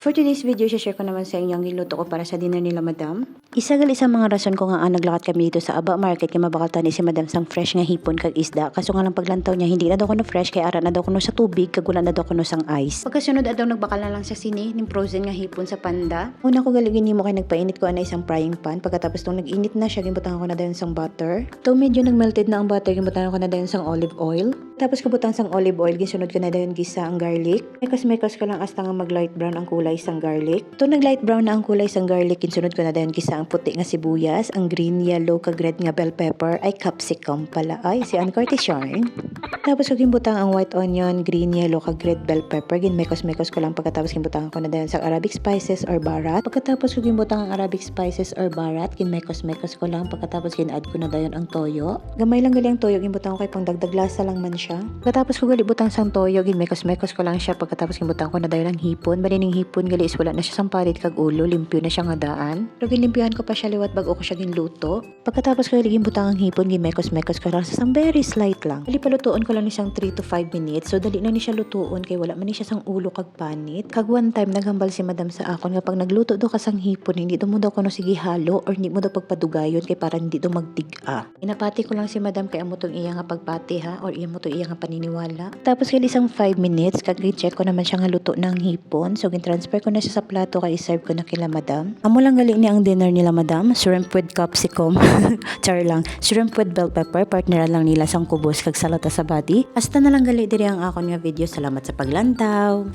For today's video, share ko naman sa inyo ang giluto ko para sa dinner nila madam. Isa gali sa mga rason ko nga naglakat kami dito sa Aba Market kay mabakaltan ni si madam sang fresh nga hipon kag isda. Kaso nga lang paglantaw niya hindi na daw kuno fresh kay ara na daw kuno sa tubig kag wala na daw kuno sang ice. Pagkasunod daw nagbakal na lang sa sini ning frozen nga hipon sa panda. Una ko gali ginimo kay nagpainit ko ana isang frying pan. Pagkatapos tong nag-init na siya ginbutangan ko na dayon sang butter. To medyo nagmelted na ang butter ginbutangan ko na dayon sang olive oil. Tapos kabutang sang olive oil gisunod ko na dayon gisa ang garlic. Mekos ko lang hasta nga mag light brown ang kulay sang garlic. To nag light brown na ang kulay sang garlic ginsunod ko na dayon gisa ang puti nga sibuyas, ang green, yellow kag red nga bell pepper ay capsicum pala ay si Ann Curtis yarn. Tapos ko gimbutang ang white onion, green, yellow kag red bell pepper ginmekos ko lang pagkatapos gimbutang ko na dayon sa Arabic spices or barat. Pagkatapos ko gimbutang ang Arabic spices or barat ginmekos ko lang pagkatapos gin-add ko na dayon ang toyo. Gamay lang gali ang toyo gimbutang ko kay pangdagdag lasa lang man siya. Pagkatapos ko gali butang sang toyo ginmekos ko lang siya pagkatapos gimbutang ko na dayon ang hipon. Bali ning hipon gali is wala na siya sang parit kag ulo, limpyo na siya nga daan. Pero ginlimpihan ko pa siya liwat bago ko siya ginluto. Pagkatapos ko gali gimbutang ang hipon ginmekos ko lang sa sang very slight lang. Dali palutuon ko lang ni siyang 3 to 5 minutes. So dali na ni siya lutuon kay wala man ni siya sang ulo kag panit. Kag one time naghambal si madam sa akon nga pag nagluto do ka sang hipon hindi do mo daw kuno sige halo or hindi mo daw pagpadugayon kay para hindi do magtiga. Inapati ko lang si madam kay amo tong iya nga pagpati ha or iya mo to iya nga paniniwala. Tapos gali isang 5 minutes kag check ko naman siya nga luto ng hipon. So gin-transfer ko na siya sa plato kay serve ko na kila madam. Amo lang gali ni ang dinner nila madam. Shrimp with capsicum. Char lang. Shrimp with bell pepper. Partner lang nila sang kubos kag salata sa body. Hasta na lang gali diri ang akon nga video. Salamat sa paglantaw.